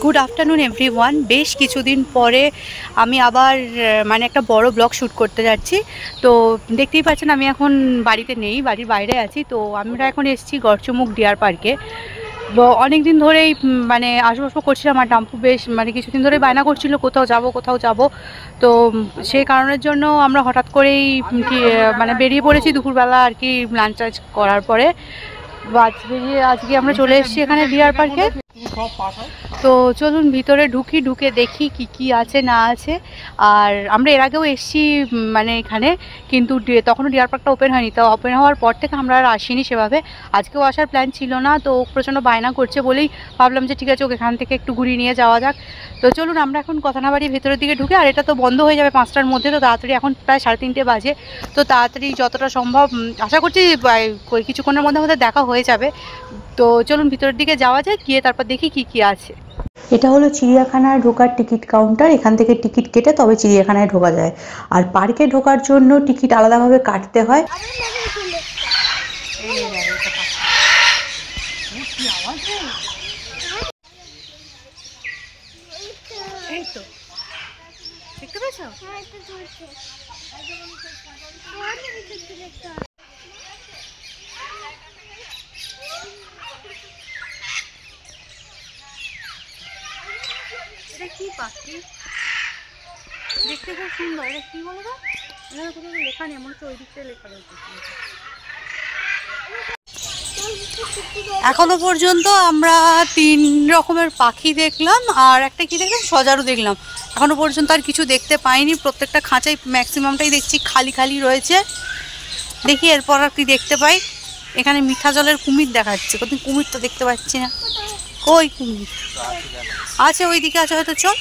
Good afternoon everyone. বেশ কিছুদিন পরে আমি আবার মানে একটা বড় ব্লগ শ্যুট করতে যাচ্ছি। তো দেখতেই পাচ্ছেন আমি এখন বাড়িতে নেই, বাড়ির বাইরে আছি। তো আমরা এখন এসেছি গড়চুমুক ডিয়ার পার্কে। অনেক দিন ধরেই মানে আসবো করছিলাম, আর ডাম্পু বেশ মানে কিছুদিন ধরেই বায়না করছিল কোথাও যাব। তো সেই কারণের জন্য আমরা হঠাৎ করেই মানে বেরিয়ে পড়েছি দুপুরবেলা আর কি, লাঞ্চ টাঞ্চ করার পরে। আজকে আমরা চলে এসেছি এখানে ডিয়ার পার্কে। তো চলুন ভিতরে ঢুকে দেখি কি আছে না আছে। আর আমরা এর আগেও এসেছি মানে এখানে, কিন্তু তখনও ডিয়ার পার্কটা ওপেন হয়নি। তো ওপেন হওয়ার পর থেকে আমরা আর আসিনি সেভাবে। আজকেও আসার প্ল্যান ছিল না, তো প্রচণ্ড বায়না করছে বলেই ভাবলাম যে ঠিক আছে ওকে এখান থেকে একটু ঘুরিয়ে নিয়ে যাওয়া যাক। তো চলুন আমরা এখন কথা না বাড়িয়ে ভেতরের দিকে ঢুকে। আর এটা তো বন্ধ হয়ে যাবে 5টার মধ্যে, তো তাড়াতাড়ি এখন প্রায় 3:30 বাজে। তো তাড়াতাড়ি যতটা সম্ভব আশা করছি কিছুক্ষণের মধ্যে দেখা হয়ে যাবে। তো চলুন ভিতরের দিকে যাওয়া যায়, গিয়ে তারপর দেখি কি আছে। এটা হলো চিড়িয়াখানায় ঢোকার টিকিট কাউন্টার। এখান থেকে টিকিট কেটে তবে চিড়িয়াখানায় ঢোকা যায়। আর পার্কে ঢোকার জন্য টিকিট আলাদাভাবে কাটতে হয়। এই তো দেখতে পেয়েছো? এটা কি পাখি? দেখতে খুব সুন্দর। এটা কি বলো তো? এখানে কোনো লেখা নেই, এমন তো ওই দিকটা লেখা রয়েছে। এখনো পর্যন্ত আমরা 3 রকমের পাখি দেখলাম, আর একটা কি দেখলাম, সজারু দেখলাম। এখনো পর্যন্ত আর কিছু দেখতে পাইনি। প্রত্যেকটা খাঁচাই ম্যাক্সিমামটাই দেখছি খালি রয়েছে। দেখি এরপর আর কি দেখতে পাই। এখানে মিঠা জলের কুমির দেখাচ্ছে, কিন্তু কুমির তো দেখতে পাচ্ছি না। কই কুমির আছে? ওই দিকে আছে হয়তো, চল।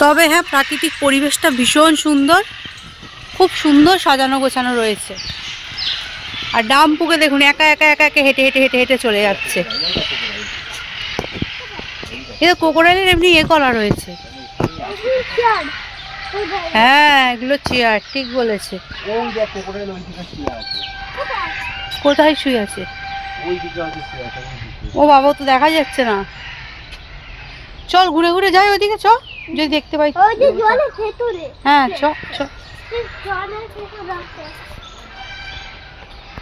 তবে হ্যাঁ, প্রাকৃতিক পরিবেশটা ভীষণ সুন্দর, খুব সুন্দর সাজানো গোছানো রয়েছে। আর ডাম্পুকে দেখুন একা হেঁটে চলে যাচ্ছে। এটা ক্রোকোডাইলের এমনি করা রয়েছে। হ্যাঁ, এগুলো চেয়ার, ঠিক বলেছে। কোথায় শুয়ে আছে? ও বাবা, তো দেখা যাচ্ছে না। চল ঘুরে যাই ওইদিকে, চ, যদি দেখতে পাই। হ্যাঁ চ,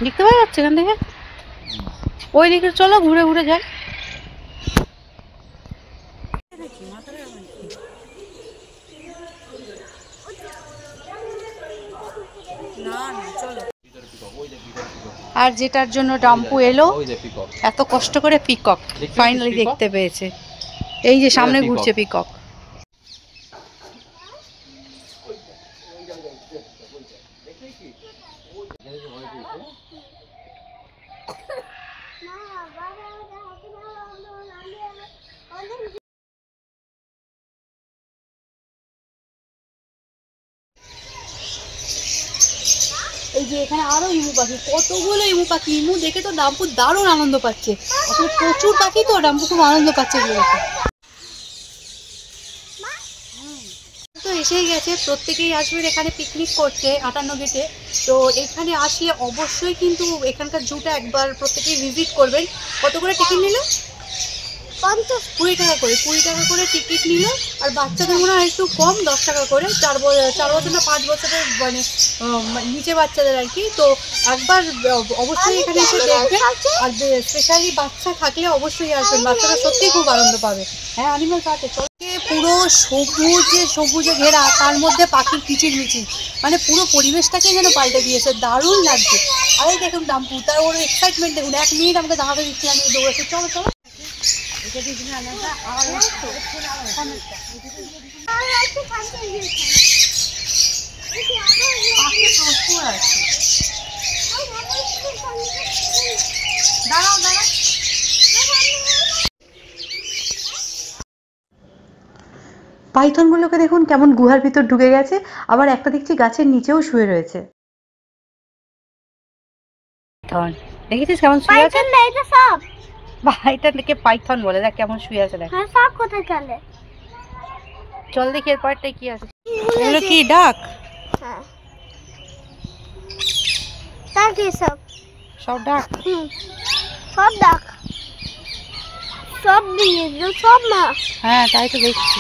দেখতে পাওয়া যাচ্ছে এখান থেকে। ওই দিকে চলো, ঘুরে যাই। আর যেটার জন্য ডাম্পু এলো এত কষ্ট করে, পিকক ফাইনালি দেখতে পেয়েছে। এই যে সামনে ঘুরছে পিকক। এই যে এখানে আরো ইমু পাখি, কতগুলো ইমু পাখি। ইমু দেখে তো ডাম্পু দারুণ আনন্দ পাচ্ছে। আসলে প্রচুর পাখি, তো ডাম্পু খুব আনন্দ পাচ্ছে এগুলো দেখে। তো এসেই গেছে, প্রত্যেকেই আসবে এখানে পিকনিক করতে 58 গেটে। তো এখানে আসলে অবশ্যই কিন্তু এখানকার জুটা একবার প্রত্যেকেই ভিজিট করবেন। কত করে টিকিট নিল? 20 টাকা করে, 20 টাকা করে টিকিট নিল। আর বাচ্চাদের মনে হয় একটু কম, 10 টাকা করে। 4 বছর না 5 বছরের মানে নিচে বাচ্চাদের আর কি। তো একবার অবশ্যই এখানে এসে দেখবেন। আর স্পেশালি বাচ্চা থাকলে অবশ্যই আসবেন, বাচ্চারা সত্যিই খুব আনন্দ পাবে। হ্যাঁ, অ্যানিমাল পার্কে পুরো সবুজে ঘেরা, তার মধ্যে পাখির কিচিরমিচির, মানে পুরো পরিবেশটাকে যেন পাল্টে দিয়েছে, দারুণ লাগছে। আর এই দেখুন ডাম্পু, তার ওর এক্সাইটমেন্ট দেখুন। 1 মিনিট আমাকে দাঁড়াতে দিচ্ছি, আমি দৌড়াচ্ছি। চলো দাঁড়াও। পাইথনগুলোকে দেখুন কেমন গুহার ভিতর ঢুকে গেছে। আবার একটা দেখছি গাছের নিচেও শুয়ে রয়েছে। দেখেছিস কেমন শুয়ে আছে? এটাকে পাইথন বলে। দেখ কেমন শুয়ে আছে, দেখ। চল দেখি এরপরটাই কি আছে। এগুলো কি ডাক? ডাকে সব সব ডাক, সব ডাক, সব দিয়ে সব মা। হ্যাঁ তাই তো দেখছি।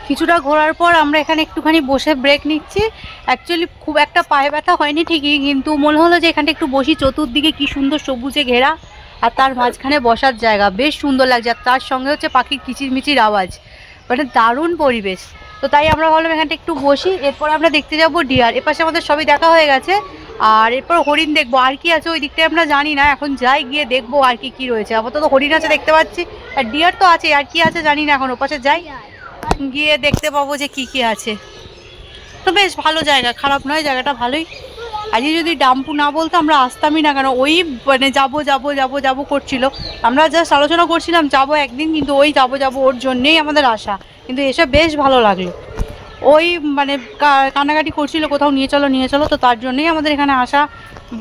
কিছুটা ঘোরার পর আমরা এখানে একটুখানি বসে ব্রেক নিচ্ছি। অ্যাকচুয়ালি খুব একটা পায়ে ব্যথা হয়নি ঠিকই, কিন্তু মনে হলো যে এখানটা একটু বসি। চতুর্দিকে কি সুন্দর সবুজে ঘেরা, আর তার মাঝখানে বসার জায়গা, বেশ সুন্দর লাগছে। আর তার সঙ্গে হচ্ছে পাখির কিচিরমিচির আওয়াজ, মানে দারুণ পরিবেশ। তো তাই আমরা ভাবলাম এখানটা একটু বসি। এরপর আমরা দেখতে যাবো ডিয়ার। এপাশে আমাদের সবই দেখা হয়ে গেছে, আর এরপর হরিণ দেখবো। আর কি আছে ওই দিকটায় আমরা জানি না, এখন যাই গিয়ে দেখবো আর কি কি রয়েছে। আপাতত হরিণ আছে দেখতে পাচ্ছি, আর ডিয়ার তো আছে, আর কি আছে জানি না। এখন ওপাশে যাই, গিয়ে দেখতে পাবো যে কি কি আছে। তো বেশ ভালো জায়গা, খারাপ নয়, জায়গাটা ভালোই। আজকে যদি ডাম্পু না বলতো আমরা আসতামই না, কেন ওই মানে যাবো যাবো যাবো যাবো করছিল। আমরা জাস্ট আলোচনা করছিলাম যাবো একদিন, কিন্তু ওই যাবো যাবো ওর জন্যেই আমাদের আসা। কিন্তু এসে বেশ ভালো লাগলো। ওই মানে কান্নাকাটি করছিল কোথাও নিয়ে চলো নিয়ে চলো, তো তার জন্যই আমাদের এখানে আসা,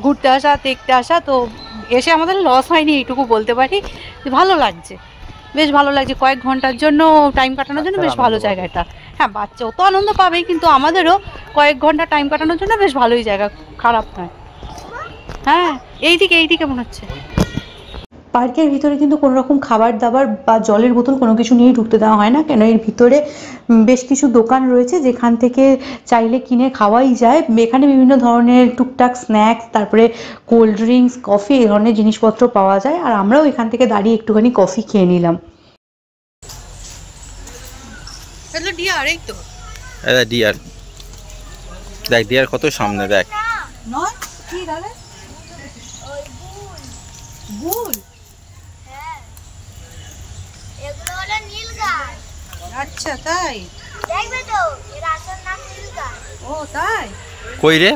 ঘুরতে আসা, দেখতে আসা। তো এসে আমাদের লস হয়নি, এইটুকু বলতে পারি। ভালো লাগছে, বেশ ভালো লাগছে। কয়েক ঘন্টার জন্য টাইম কাটানোর জন্য বেশ ভালো জায়গাটা। হ্যাঁ বাচ্চাও তো আনন্দ পাবেই, কিন্তু আমাদেরও কয়েক ঘন্টা টাইম কাটানোর জন্য বেশ ভালোই জায়গা, খারাপ নয়। হ্যাঁ এইদিকে মনে হচ্ছে। পার্কের ভিতরে কিন্তু কোনো রকম খাবার দাবার বা জলের বোতল কোনো কিছু নিয়েই ঢুকতে দেওয়া হয় না, কেন এর ভিতরে বেশ কিছু দোকান রয়েছে যেখান থেকে চাইলে কিনে খাওয়াই যায়। এখানে বিভিন্ন ধরনের টুকটাক স্ন্যাক্স, তারপরে কোল্ড ড্রিঙ্কস, কফি, এই ধরনের জিনিসপত্র পাওয়া যায়। আর আমরাও এখান থেকে দাঁড়িয়ে একটুখানি কফি খেয়ে নিলাম। ডিয়ার, এই তো ডিয়ার, দেখ ডিয়ার কত সামনে, দেখ। নয় কি দাদা, বুল। এগুলো হলো নীলগাই। আচ্ছা তাই, দেখবে তো এর আসল নাম নীলগাই। ও তাই। কই রে?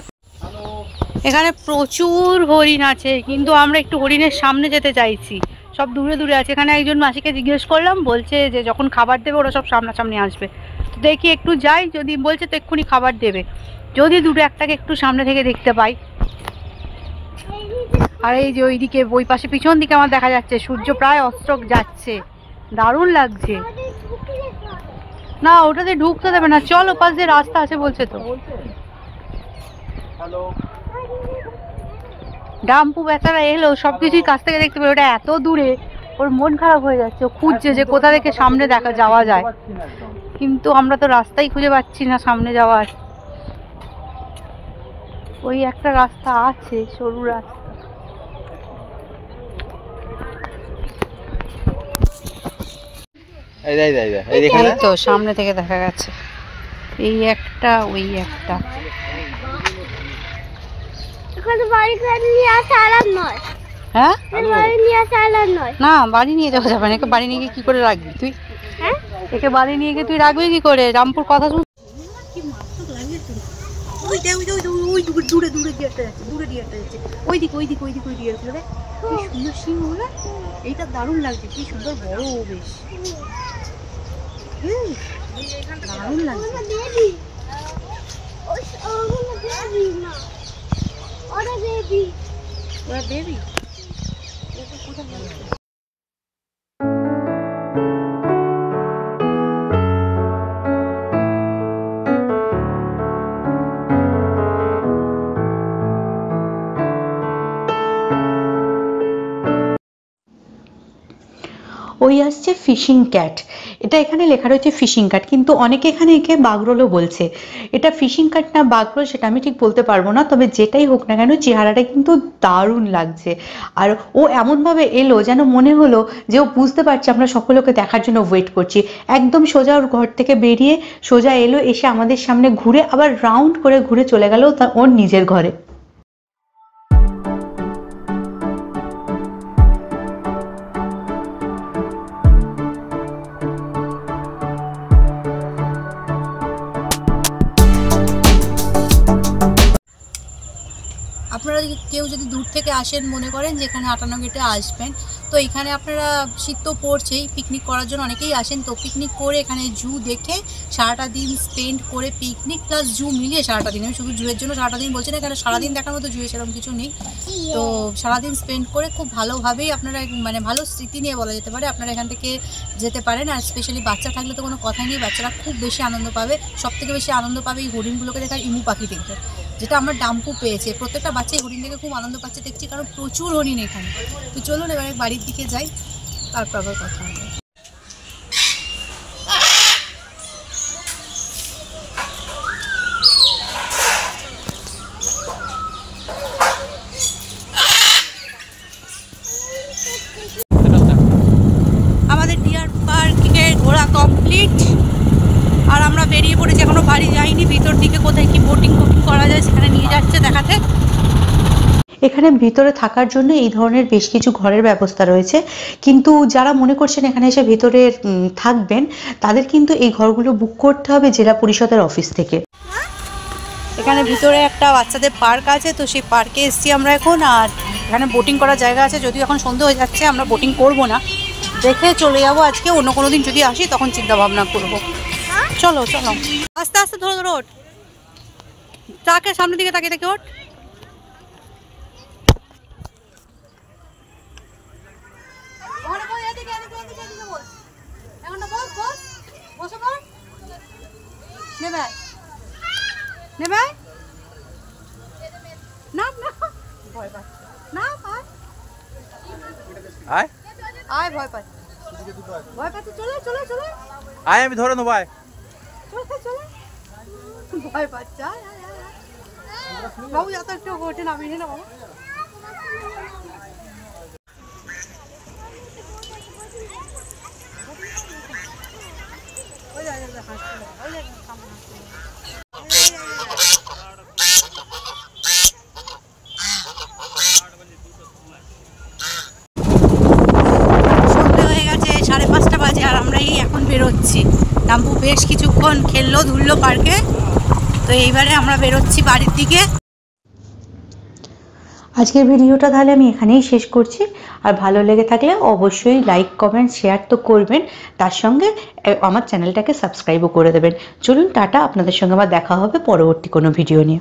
এখানে প্রচুর হরিণ আছে, কিন্তু আমরা একটু হরিণের সামনে যেতে চাইছি। সব দূরে দূরে আছে। এখানে একজন মাসিকে জিজ্ঞেস করলাম, বলছে যে যখন খাবার দেবে ওরা সব সামনাসামনি আসবে। তো দেখি একটু যাই, যদি বলছে তো এক্ষুনি খাবার দেবে, যদি দুটো একটাকে একটু সামনে থেকে দেখতে পাই। আর এই যে ওইদিকে ওই পাশে পিছন দিকে আমার দেখা যাচ্ছে সূর্য প্রায় অস্ত যাচ্ছে, দারুণ লাগছে। না ওটাতে ঢুকতে দেবে না, চল ওপাশ দিয়ে রাস্তা আছে বলছে তো। ডাম্পু বেচারা এলো, সবকিছুই কাছ থেকে দেখতে পাবে। ওটা এত দূরে, ওর মন খারাপ হয়ে যাচ্ছে। ও খুঁজছে যে কোথা থেকে সামনে দেখা যাওয়া যায়, কিন্তু আমরা তো রাস্তাই খুঁজে পাচ্ছি না সামনে যাওয়ার। ওই একটা রাস্তা আছে, সরু রাস্তা। এই তো সামনে থেকে দেখা গেছে, এই একটা ওই একটা। এখন বাড়ি করে নিয়ে আসা আলাদা নয়। হ্যাঁ বাড়ি নিয়ে আসা আলাদা নয়। না বাড়ি নিয়ে যাওয়া যাবে না। একে বাড়ি নিয়ে গিয়ে কি করে রাখবি তুই? হ্যাঁ একে বাড়ি নিয়ে গিয়ে তুই রাখবি কি করে? রামপুর কথা শুন। দূরে দূরে ডিয়ারটা যাচ্ছে, দূরে ডিয়ারটা যাচ্ছে। ওইদিকে ওই ডিয়ার গুলো, কি সুন্দর সিং গুলো। এইটা দারুণ লাগছে, কি সুন্দর বড় বেশ, দারুণ লাগছে। বেবি ওগুলো বেবি না, ওরা বেবি, ওরা বেবি। ওই আসছে ফিশিং ক্যাট। এটা এখানে লেখা রয়েছে ফিশিং ক্যাট, কিন্তু অনেকে এখানে একে বাগরোলও বলছে। এটা ফিশিং ক্যাট না বাগরোল সেটা আমি ঠিক বলতে পারবো না, তবে যেটাই হোক না কেন চেহারাটা কিন্তু দারুণ লাগছে। আর ও এমনভাবে এলো যেন মনে হলো যে ও বুঝতে পারছে আমরা সকলে ওকে দেখার জন্য ওয়েট করছি। একদম সোজা ওর ঘর থেকে বেরিয়ে সোজা এলো, এসে আমাদের সামনে ঘুরে আবার রাউন্ড করে ঘুরে চলে গেল ওর নিজের ঘরে। আপনারা কেউ যদি দূর থেকে আসেন, মনে করেন যে এখানে 58 গেটে আসবেন, তো এখানে আপনারা শীত তো পড়ছেই, পিকনিক করার জন্য অনেকেই আসেন। তো পিকনিক করে এখানে জু দেখে সারাটা দিন স্পেন্ড করে, পিকনিক প্লাস জু মিলিয়ে সারাটা দিন, আমি শুধু জুয়ের জন্য সারাটা দিন বলছি না, এখানে সারাদিন দেখার মতো জুয়ে সেরকম কিছু নেই। তো সারাদিন স্পেন্ড করে খুব ভালোভাবেই আপনারা মানে ভালো স্মৃতি নিয়ে বলা যেতে পারে আপনারা এখান থেকে যেতে পারেন। আর স্পেশালি বাচ্চা থাকলে তো কোনো কথাই নেই, বাচ্চারা খুব বেশি আনন্দ পাবে। সবথেকে বেশি আনন্দ পাবে এই হরিণগুলোকে দেখার, ইমু পাখি দেখবে, যেটা আমার ডাম্পু পেয়েছে। প্রত্যেকটা বাচ্চাই হরিণ দেখে খুব আনন্দ পাচ্ছে দেখছি, কারণ প্রচুর হরিণ এখানে। তো চলুন এবারে বাড়ির দিকে যাই, তারপর আবার কথা হবে। আমাদের ডিয়ার পার্কে ঘোরা কমপ্লিট, আর আমরা বেরিয়ে পড়েছি, এখনো বাড়ি যাইনি। ভিতর দিকে কোথায় কি বোটিং করা যায় সেখানে নিয়ে যাচ্ছে দেখাতে। এখানে ভিতরে থাকার জন্য এই ধরনের বেশ কিছু ঘরের ব্যবস্থা রয়েছে, কিন্তু যারা মনে করছেন এখানে এসে ভিতরে থাকবেন, তাদের কিন্তু এই ঘরগুলো বুক করতে হবে জেলা পরিষদের অফিস থেকে। এখানে ভিতরে একটা বাচ্চাদের পার্ক আছে, তো সেই পার্কে এসেছি আমরা এখন। আর এখানে বোটিং করার জায়গা আছে, যদিও এখন সন্ধে হয়ে যাচ্ছে, আমরা বোটিং করব না, দেখে চলে যাবো আজকে। অন্য কোনো দিন যদি আসি তখন চিন্তা ভাবনা করবো। চলো চলো, আস্তে আস্তে ধরো ধরো, ওঠ, তাকে সামনের দিকে তাকিয়ে দেখে ওঠ। নেবে না না, ভয় পাচ্ছে না, আয় আয়, ভয় পাচ্ছে, ভয় পাচ্ছে, চলে চলে চলে, আয় আমি ধরে নেবো, আয় চলে চলে, ভয় পাচ্ছে। বাবু যত একটু ওঠে নামিয়ে না বাবু। সন্ধে হয়ে গেছে, 5:30 বাজে, আর আমরা এই এখন বেরোচ্ছি। ডাম্পু বেশ কিছুক্ষণ খেললো ধুললো পার্কে, তো এইবারে আমরা বেরোচ্ছি বাড়ির দিকে। আজকের ভিডিওটা তাহলে আমি এখানেই শেষ করছি। আর ভালো লেগে থাকলে অবশ্যই লাইক কমেন্ট শেয়ার তো করবেন, তার সঙ্গে আমার চ্যানেলটাকে সাবস্ক্রাইবও করে দেবেন। চলুন টাটা, আপনাদের সঙ্গে আবার দেখা হবে পরবর্তী কোনো ভিডিও নিয়ে।